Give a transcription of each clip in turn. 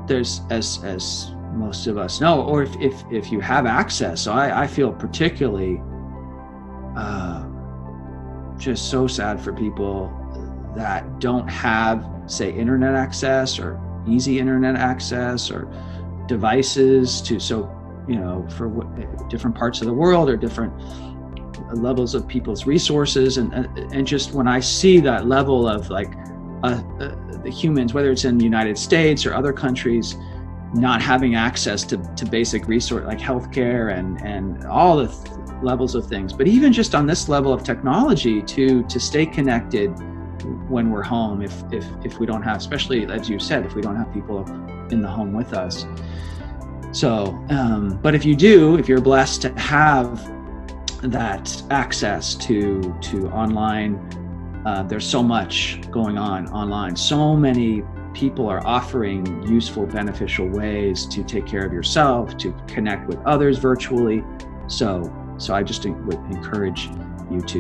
there's, as most of us know, or if you have access. So I feel particularly just so sad for people that don't have, say, internet access or easy internet access or devices to, so, you know, for different parts of the world or different levels of people's resources. And just when I see that level of like the humans, whether it's in the United States or other countries, not having access to basic resource like healthcare and all the levels of things, but even just on this level of technology to stay connected when we're home, if we don't have, especially as you said, if we don't have people in the home with us. So, but if you do, if you're blessed to have that access to online, there's so much going on online. So many people are offering useful, beneficial ways to take care of yourself, to connect with others virtually. So I just would encourage you to,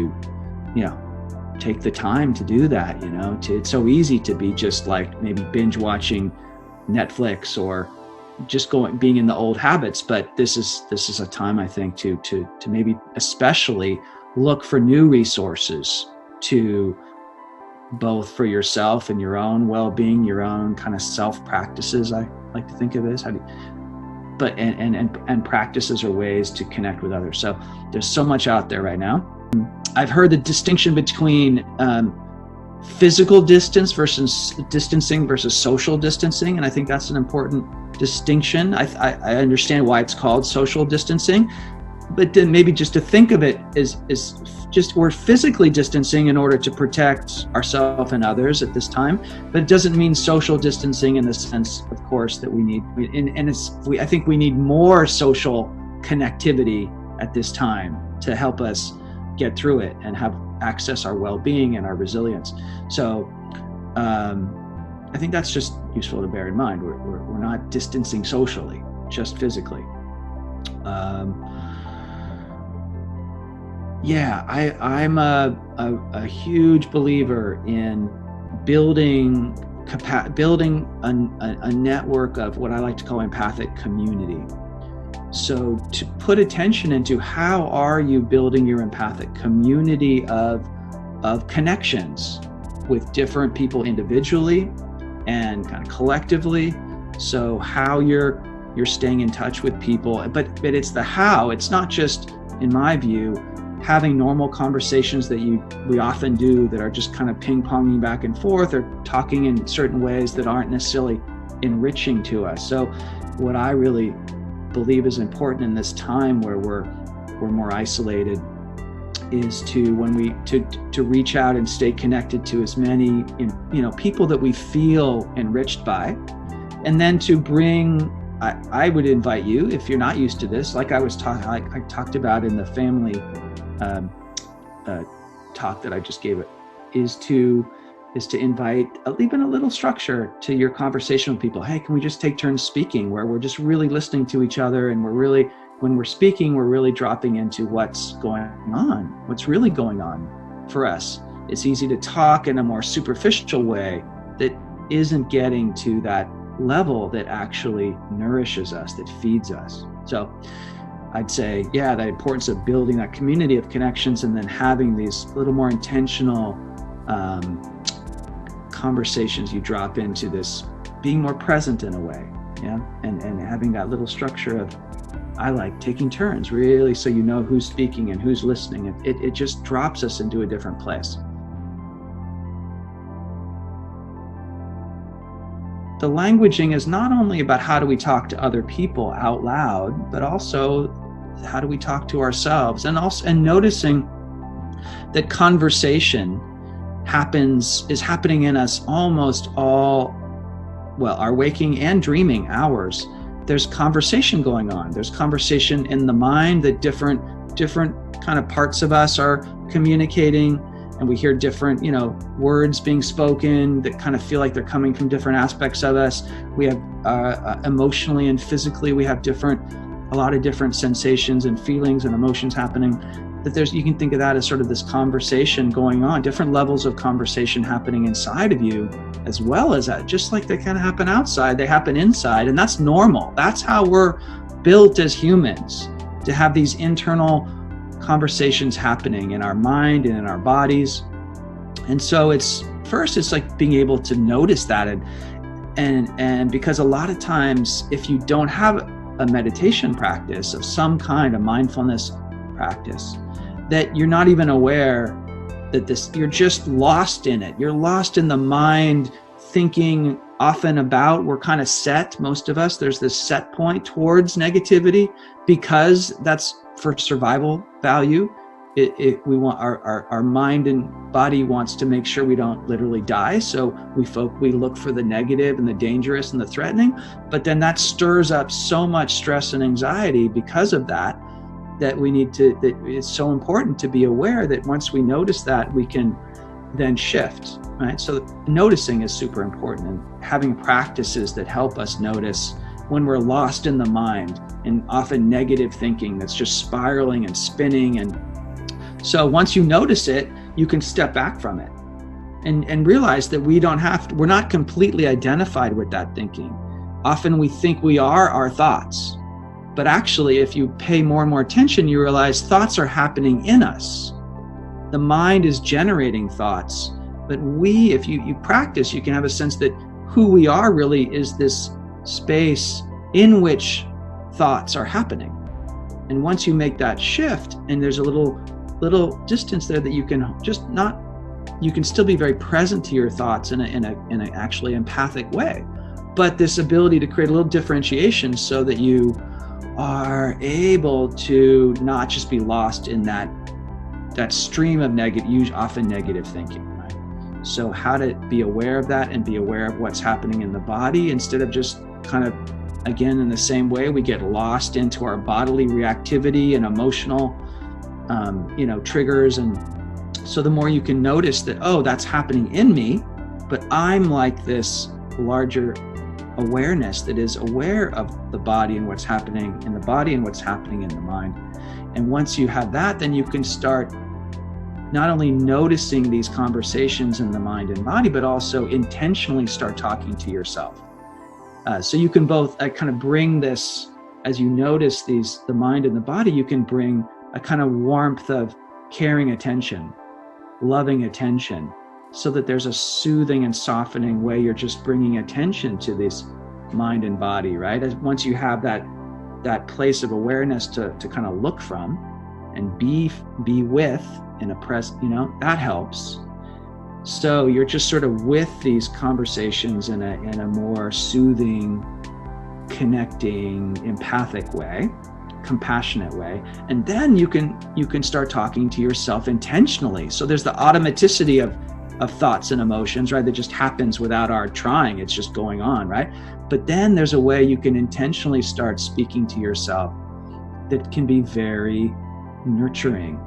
you know, take the time to do that. You know, it's so easy to be just like maybe binge watching Netflix or just being in the old habits. But this is a time, I think, to maybe especially look for new resources to both for yourself and your own well-being, your own kind of self practices. I like to think of it as and practices or ways to connect with others. So there's so much out there right now. I've heard the distinction between physical distance versus distancing versus social distancing, and I think that's an important distinction. I understand why it's called social distancing, but then maybe just to think of it as just we're physically distancing in order to protect ourselves and others at this time, but it doesn't mean social distancing in the sense, of course, that we need. I think we need more social connectivity at this time to help us get through it and have access our well-being and our resilience. So I think that's just useful to bear in mind. We're not distancing socially, just physically. I'm a huge believer in building a network of what I like to call empathic community. So to put attention into how are you building your empathic community of connections with different people individually and kind of collectively. So how you're staying in touch with people, but it's the how. It's not just, in my view, having normal conversations that we often do that are just kind of ping-ponging back and forth or talking in certain ways that aren't necessarily enriching to us. So what I really believe is important in this time where we're more isolated is to reach out and stay connected to as many people that we feel enriched by, and then to bring. I would invite you, if you're not used to this, like I talked about in the family talk that I just gave, is to invite even a little structure to your conversation with people. Hey, can we just take turns speaking, where we're just really listening to each other, and when we're speaking, we're really dropping into what's really going on for us. It's easy to talk in a more superficial way that isn't getting to that level that actually nourishes us, that feeds us. So I'd say, the importance of building that community of connections and then having these little more intentional conversations you drop into this, being more present in a way, and having that little structure of, I like taking turns, really, so you know who's speaking and who's listening. It just drops us into a different place. The languaging is not only about how do we talk to other people out loud, but also how do we talk to ourselves, and noticing that conversation is happening in us almost all, our waking and dreaming hours. There's conversation going on. There's conversation in the mind that different kind of parts of us are communicating, and we hear different, words being spoken that kind of feel like they're coming from different aspects of us. We have emotionally and physically, we have a lot of different sensations and feelings and emotions happening. that you can think of that as sort of this conversation going on, different levels of conversation happening inside of you, as well as that, just like they kind of happen outside, they happen inside. And that's normal. That's how we're built as humans, to have these internal conversations happening in our mind and in our bodies. And so it's like being able to notice that. And because a lot of times, if you don't have a meditation practice of some kind, a mindfulness practice, that you're not even aware that you're just lost in it. You're lost in the mind, thinking often about, we're kind of set, most of us, there's this set point towards negativity, because that's for survival value. We want our mind and body wants to make sure we don't literally die. So we look for the negative and the dangerous and the threatening, but then that stirs up so much stress and anxiety because of that that it's so important to be aware that once we notice that, we can then shift, right? So noticing is super important, and having practices that help us notice when we're lost in the mind and often negative thinking that's just spiraling and spinning. And so once you notice it, you can step back from it and realize that we're not completely identified with that thinking. Often we think we are our thoughts. But actually, if you pay more and more attention, you realize thoughts are happening in us. The mind is generating thoughts. But if you practice, you can have a sense that who we are really is this space in which thoughts are happening. And once you make that shift, and there's a little distance there that you can still be very present to your thoughts in a actually empathic way. But this ability to create a little differentiation so that you are able to not just be lost in that stream of often negative thinking, right? So how to be aware of that and be aware of what's happening in the body, instead of just kind of, again, in the same way we get lost into our bodily reactivity and emotional triggers. And so the more you can notice that, oh, that's happening in me, but I'm like this larger awareness that is aware of the body and what's happening in the body and what's happening in the mind. And once you have that, then you can start not only noticing these conversations in the mind and body, but also intentionally start talking to yourself. So you can both kind of bring this, as you notice the mind and the body, you can bring a kind of warmth of caring attention, loving attention, so that there's a soothing and softening way you're just bringing attention to this mind and body, right? Once you have that place of awareness to kind of look from and be with in a that helps. So you're just sort of with these conversations in a more soothing, connecting, empathic way, compassionate way. And then you can start talking to yourself intentionally. So there's the automaticity of thoughts and emotions, right? That just happens without our trying. It's just going on, right? But then there's a way you can intentionally start speaking to yourself that can be very nurturing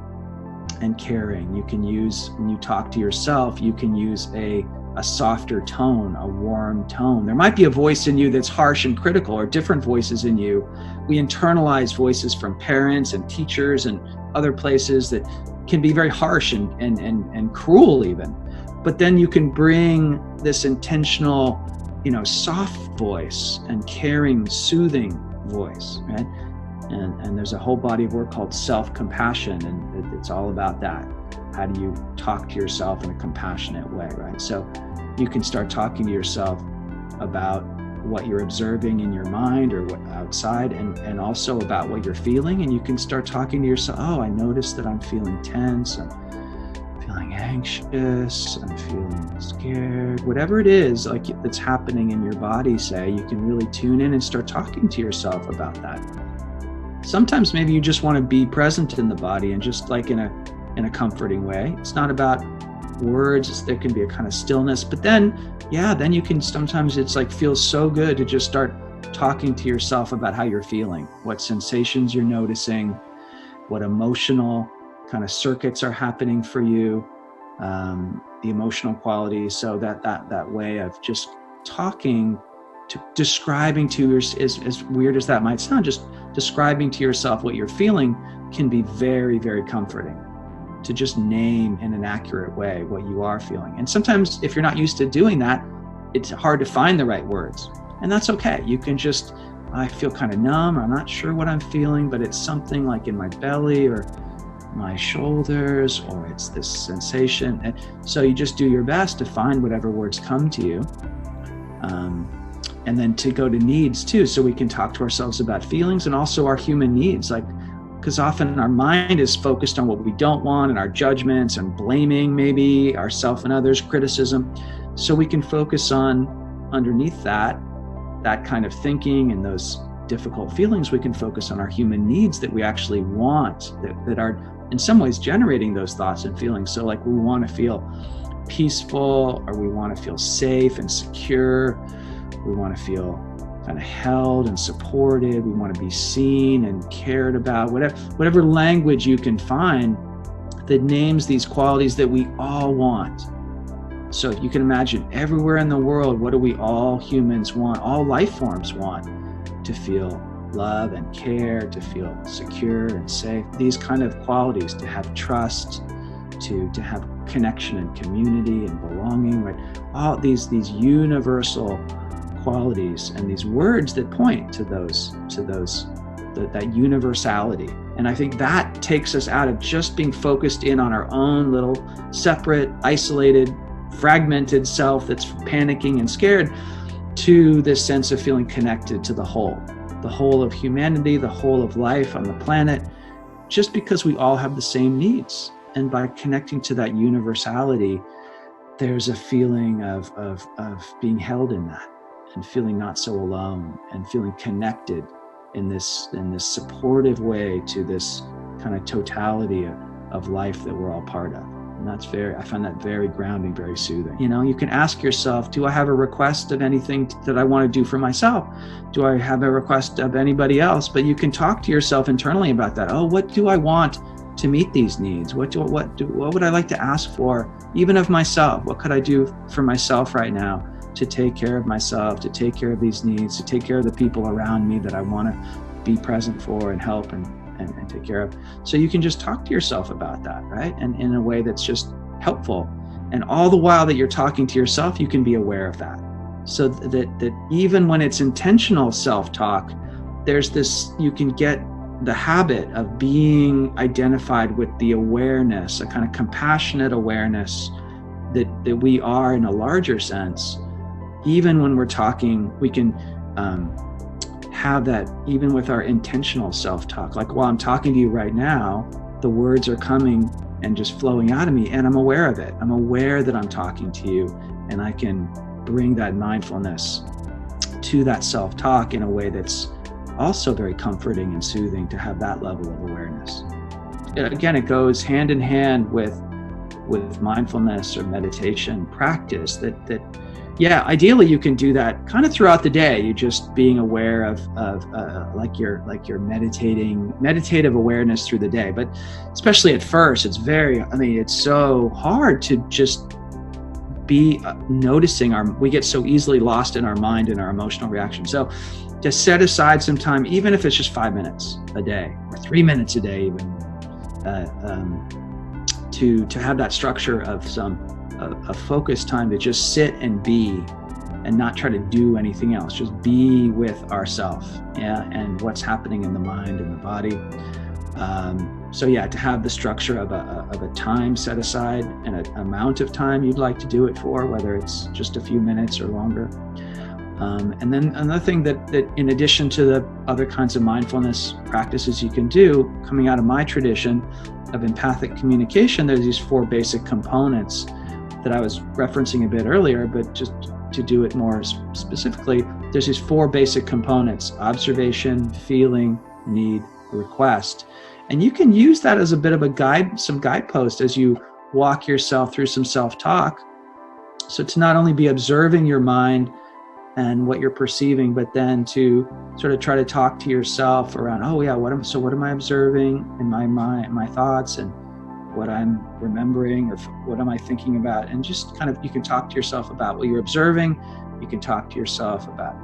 and caring. You can use, when you talk to yourself, you can use a softer tone, a warm tone. There might be a voice in you that's harsh and critical, or different voices in you. We internalize voices from parents and teachers and other places that can be very harsh and cruel even. But then you can bring this intentional, soft voice and caring, soothing voice, right? And there's a whole body of work called self-compassion, and it's all about that. How do you talk to yourself in a compassionate way, right? So you can start talking to yourself about what you're observing in your mind or what outside, and also about what you're feeling. And you can start talking to yourself, oh, I noticed that I'm feeling tense, I'm feeling anxious, I'm feeling scared, whatever it is like that's happening in your body, say, you can really tune in and start talking to yourself about that. Sometimes maybe you just want to be present in the body and just like in a comforting way. It's not about words, there can be a kind of stillness, but then you can, sometimes it's like feels so good to just start talking to yourself about how you're feeling, what sensations you're noticing, what emotional kind of circuits are happening for you, the emotional quality. So that way of just talking, to describing to yourself, as weird as that might sound, just describing to yourself what you're feeling, can be very, very comforting to just name in an accurate way what you are feeling. And sometimes if you're not used to doing that, it's hard to find the right words. And that's okay. You can just, I feel kind of numb, or I'm not sure what I'm feeling, but it's something like in my belly or my shoulders, or it's this sensation. And so you just do your best to find whatever words come to you. And then to go to needs too, so we can talk to ourselves about feelings and also our human needs. Like, because often our mind is focused on what we don't want and our judgments and blaming maybe ourselves and others, criticism. So we can focus on underneath that kind of thinking and those difficult feelings, we can focus on our human needs that we actually want, that are in some ways generating those thoughts and feelings. So like we want to feel peaceful, or we want to feel safe and secure. We want to feel kind of held and supported. We want to be seen and cared about, whatever language you can find that names these qualities that we all want. So if you can imagine everywhere in the world, what do we all humans want, all life forms want? To feel love and care, to feel secure and safe, these kind of qualities, to have trust, to have connection and community and belonging, right? All these universal qualities and these words that point to that universality. And I think that takes us out of just being focused in on our own little separate, isolated, fragmented self that's panicking and scared, to this sense of feeling connected to the whole of humanity, the whole of life on the planet, just because we all have the same needs. And by connecting to that universality, there's a feeling of being held in that, and feeling not so alone, and feeling connected in this supportive way to this kind of totality of life that we're all part of. And I find that very grounding, very soothing. You can ask yourself, do I have a request of anything that I want to do for myself? Do I have a request of anybody else? But you can talk to yourself internally about that. Oh, what do I want to meet these needs? What would I like to ask for, even of myself? What could I do for myself right now to take care of myself, to take care of these needs, to take care of the people around me that I want to be present for and help and take care of? So you can just talk to yourself about that, right? And in a way that's just helpful. And all the while that you're talking to yourself, you can be aware of that. So that even when it's intentional self-talk, there's this, you can get the habit of being identified with the awareness, a kind of compassionate awareness that we are in a larger sense. Even when we're talking, we can have that even with our intentional self-talk. Like while I'm talking to you right now, the words are coming and just flowing out of me, and I'm aware of it. I'm aware that I'm talking to you, and I can bring that mindfulness to that self-talk in a way that's also very comforting and soothing, to have that level of awareness. Again, it goes hand in hand with mindfulness or meditation practice that ideally you can do that kind of throughout the day. You just being aware of like you're meditative awareness through the day. But especially at first, it's so hard to just be noticing we get so easily lost in our mind and our emotional reaction. So to set aside some time, even if it's just 5 minutes a day or 3 minutes a day, even to have that structure of a focused time to just sit and be, and not try to do anything else, just be with ourself, and what's happening in the mind and the body. To have the structure of a time set aside and an amount of time you'd like to do it for, whether it's just a few minutes or longer. And then another thing that in addition to the other kinds of mindfulness practices you can do, coming out of my tradition of empathic communication, there's these 4 basic components that I was referencing a bit earlier, but just to do it more specifically, there's these 4 basic components: observation, feeling, need, request. And you can use that as a bit of a guide, some guidepost as you walk yourself through some self-talk. So to not only be observing your mind and what you're perceiving, but then to sort of try to talk to yourself around, what am I observing in my mind, my thoughts, and what I'm remembering, or what am I thinking about? And just kind of, you can talk to yourself about what you're observing. You can talk to yourself about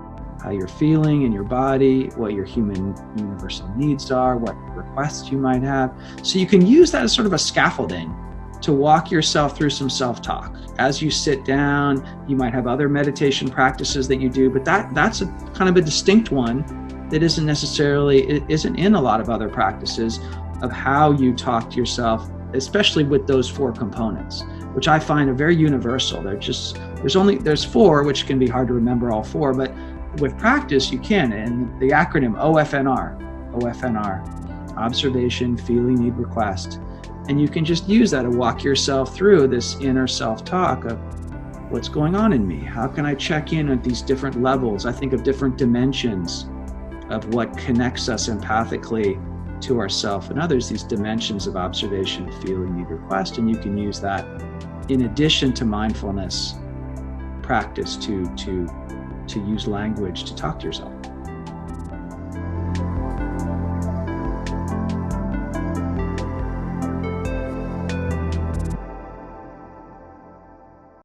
how you're feeling in your body, what your human universal needs are, what requests you might have. So you can use that as sort of a scaffolding to walk yourself through some self-talk. As you sit down, you might have other meditation practices that you do, but that's a kind of a distinct one that isn't in a lot of other practices of how you talk to yourself, especially with those 4 components, which I find are very universal. There's 4, which can be hard to remember all 4, but with practice you can. And the acronym OFNR, observation, feeling, need, request. And you can just use that to walk yourself through this inner self-talk of what's going on in me. How can I check in at these different levels? I think of different dimensions of what connects us empathically to ourself and others, these dimensions of observation, feeling, need, request. And you can use that in addition to mindfulness practice to use language to talk to yourself.